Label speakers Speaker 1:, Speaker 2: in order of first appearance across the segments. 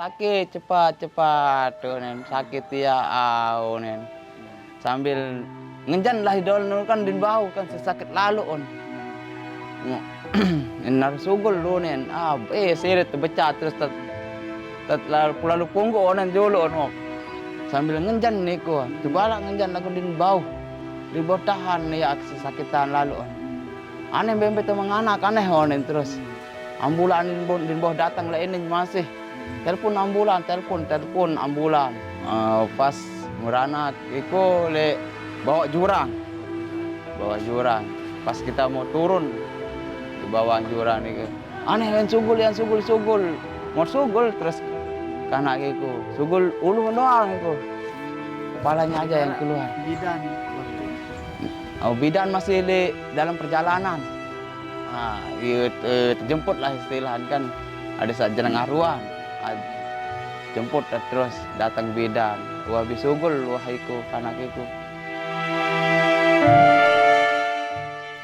Speaker 1: sakit cepat tuh nen, sakit ya nen. Sambil ngenjan lah idol kan din bau kan sesakit lalu on. Nar sugul lo nen, seret becah terus lalu punggu onen dulu on. Sambil ngenjan niko, tebala ngenjan lagu din bau. Di bawah tahan ya kesakitan lalu on. Aneh bempet sama anak aneh onen terus. Ambulan din bawah datang lah ini masih. Telepon ambulan, telepon ambulan. Pas merana iko le bawa jurang. Pas kita mau turun di bawah jurang itu. Aneh yang sugul. Mau sugul terus karena itu sugul ulu doang itu. Kepalanya aja yang keluar.
Speaker 2: Bidan.
Speaker 1: Bidan masih di dalam perjalanan. Jemput lah istilahnya kan ada saat jeneng aruan. Jemput terus datang bidan. Wah bisugul wah iku anak iku.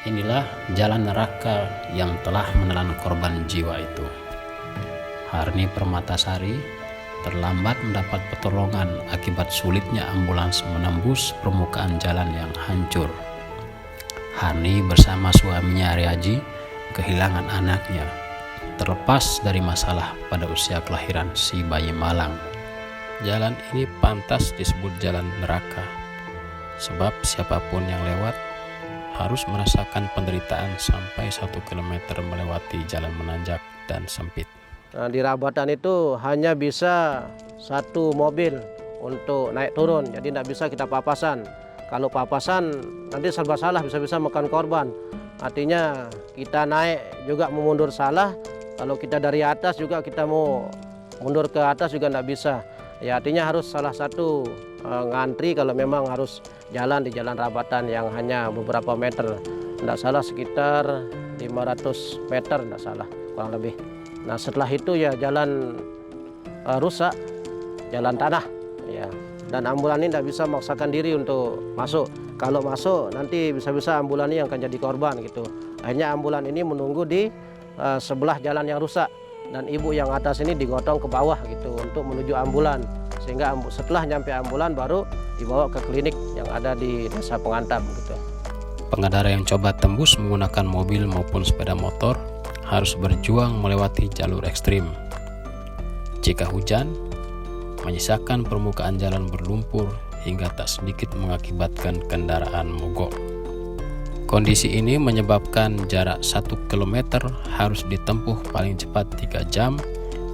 Speaker 3: Inilah jalan neraka yang telah menelan korban jiwa itu. Harni Permatasari terlambat mendapat pertolongan akibat sulitnya ambulans menembus permukaan jalan yang hancur. Harni bersama suaminya Aryaji kehilangan anaknya, terlepas dari masalah pada usia kelahiran si bayi malang. Jalan ini pantas disebut jalan neraka, sebab siapapun yang lewat harus merasakan penderitaan sampai 1 kilometer melewati jalan menanjak dan sempit.
Speaker 4: Nah, di Rabatan itu hanya bisa 1 mobil untuk naik turun, jadi tidak bisa kita papasan. Kalau papasan nanti serba salah, bisa-bisa makan korban. Artinya kita naik juga mau mundur salah, kalau kita dari atas juga kita mau mundur ke atas juga tidak bisa. Ya artinya harus salah satu ngantri kalau memang harus jalan di jalan Rabatan yang hanya beberapa meter. Tidak salah sekitar 500 meter, tidak salah kurang lebih. Nah setelah itu ya jalan rusak, jalan tanah ya. Dan ambulan ini tidak bisa memaksakan diri untuk masuk. Kalau masuk nanti bisa-bisa ambulan ini yang akan jadi korban gitu. Akhirnya ambulan ini menunggu di sebelah jalan yang rusak. Dan ibu yang atas ini digotong ke bawah gitu untuk menuju ambulan. Sehingga setelah nyampe ambulan baru dibawa ke klinik yang ada di Desa Pengantap gitu.
Speaker 3: Pengendara yang coba tembus menggunakan mobil maupun sepeda motor harus berjuang melewati jalur ekstrim. Jika hujan, menyisakan permukaan jalan berlumpur hingga tak sedikit mengakibatkan kendaraan mogok. Kondisi ini menyebabkan jarak 1 km harus ditempuh paling cepat 3 jam,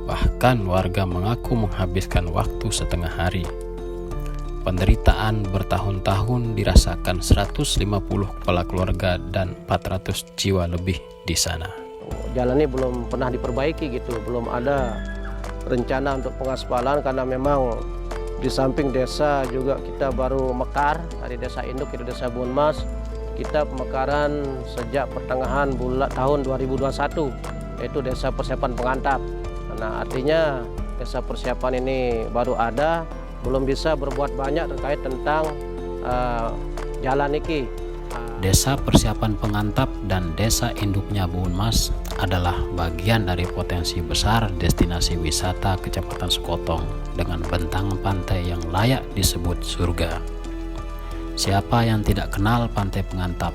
Speaker 3: bahkan warga mengaku menghabiskan waktu setengah hari. Penderitaan bertahun-tahun dirasakan 150 kepala keluarga dan 400 jiwa lebih di sana.
Speaker 4: Jalan ini belum pernah diperbaiki gitu, belum ada rencana untuk pengaspalan karena memang di samping desa juga kita baru mekar dari desa induk ke desa Bunmas. Kita pemekaran sejak pertengahan tahun 2021, yaitu desa persiapan Pengantap. Nah artinya desa persiapan ini baru ada, belum bisa berbuat banyak terkait tentang jalan ini.
Speaker 3: Desa Persiapan Pengantap dan desa induknya Bunmas adalah bagian dari potensi besar destinasi wisata Kecamatan Sekotong dengan bentang pantai yang layak disebut surga. Siapa yang tidak kenal Pantai Pengantap,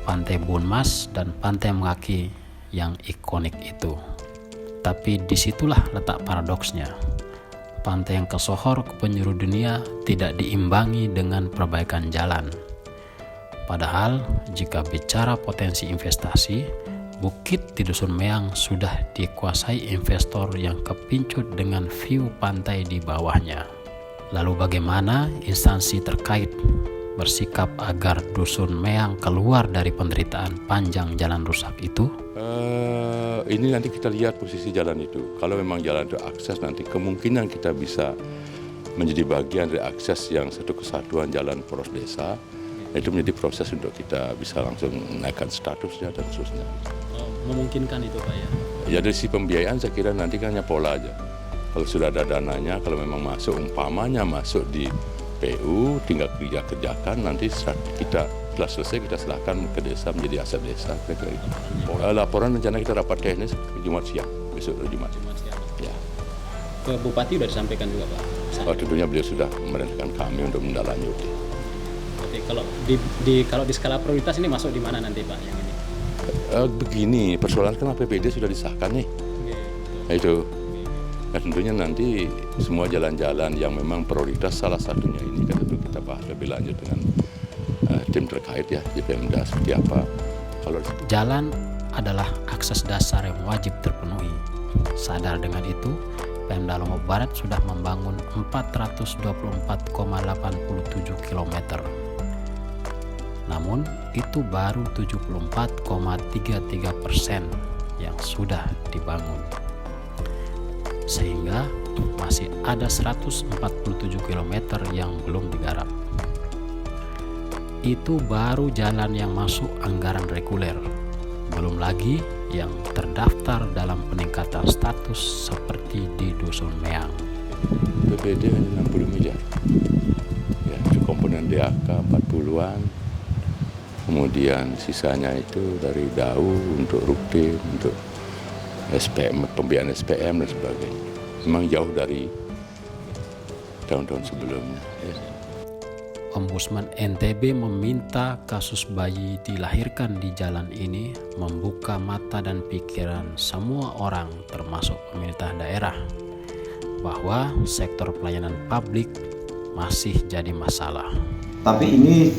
Speaker 3: Pantai Bunmas, dan Pantai Mengaki yang ikonik itu? Tapi disitulah letak paradoksnya. Pantai yang kesohor ke penjuru dunia tidak diimbangi dengan perbaikan jalan. Padahal jika bicara potensi investasi, bukit di Dusun Meang sudah dikuasai investor yang kepincut dengan view pantai di bawahnya. Lalu bagaimana instansi terkait bersikap agar Dusun Meang keluar dari penderitaan panjang jalan rusak itu?
Speaker 5: Ini nanti kita lihat posisi jalan itu. Kalau memang jalan itu akses, nanti kemungkinan kita bisa menjadi bagian dari akses yang satu kesatuan jalan poros desa. Itu menjadi proses untuk kita bisa langsung menaikkan statusnya dan seterusnya.
Speaker 3: Memungkinkan itu Pak ya?
Speaker 5: Ya dari sisi pembiayaan saya kira nanti kan hanya pola aja. Kalau sudah ada dananya, kalau memang masuk umpamanya masuk di PU, tinggal kerjakan, nanti kita setelah selesai kita serahkan ke desa menjadi aset desa. Laporan rencana kita rapat teknis Jumat siang, besok Jumat siang. Ya.
Speaker 3: ke Bupati udah disampaikan juga Pak?
Speaker 5: Tentunya beliau sudah memerintahkan kami untuk menindaklanjuti.
Speaker 3: Jadi kalau di skala prioritas ini masuk di mana nanti Pak yang ini?
Speaker 5: Begini, persoalan kan APBD sudah disahkan nih. Itu. Nah tentunya nanti semua jalan-jalan yang memang prioritas salah satunya ini kan tentu kita bahas lebih lanjut dengan tim terkait ya di Pemda seperti apa.
Speaker 3: Jalan adalah akses dasar yang wajib terpenuhi. Sadar dengan itu, Pemda Lombok Barat sudah membangun 424,87 km. Namun itu baru 74,33% yang sudah dibangun. Sehingga masih ada 147 km yang belum digarap. Itu baru jalan yang masuk anggaran reguler. Belum lagi yang terdaftar dalam peningkatan status seperti di Dusun Meang.
Speaker 5: PPD hanya 60 miliar. Ya, itu komponen DAK 40-an. Kemudian sisanya itu dari DAU untuk rutin, untuk SPM, pembiayaan SPM dan sebagainya. Memang jauh dari tahun-tahun sebelumnya. Ya.
Speaker 3: Ombudsman NTB meminta kasus bayi dilahirkan di jalan ini membuka mata dan pikiran semua orang termasuk pemerintah daerah bahwa sektor pelayanan publik masih jadi masalah.
Speaker 2: Tapi ini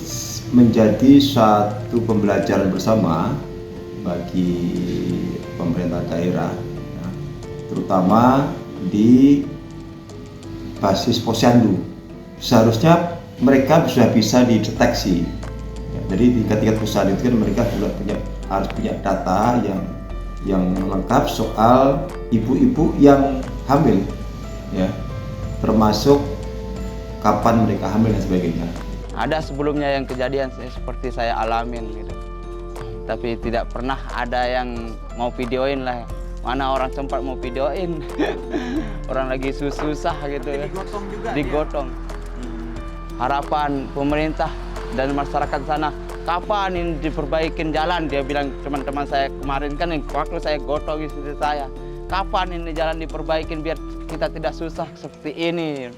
Speaker 2: menjadi satu pembelajaran bersama bagi pemerintah daerah, ya, terutama di basis posyandu. Seharusnya mereka sudah bisa dideteksi. Ya, jadi di tingkat pusat itu kan mereka juga harus punya data yang lengkap soal ibu-ibu yang hamil, ya, termasuk kapan mereka hamil dan sebagainya.
Speaker 1: Ada sebelumnya yang kejadian seperti saya alamin gitu. Tapi tidak pernah ada yang mau videoin lah. Mana orang sempat mau videoin. Orang lagi susah gitu ya.
Speaker 6: Digotong juga.
Speaker 1: Digotong. Harapan pemerintah dan masyarakat sana, kapan ini diperbaikin jalan? Dia bilang teman-teman saya kemarin kan waktu saya gotong istri saya. Kapan ini jalan diperbaikin biar kita tidak susah seperti ini?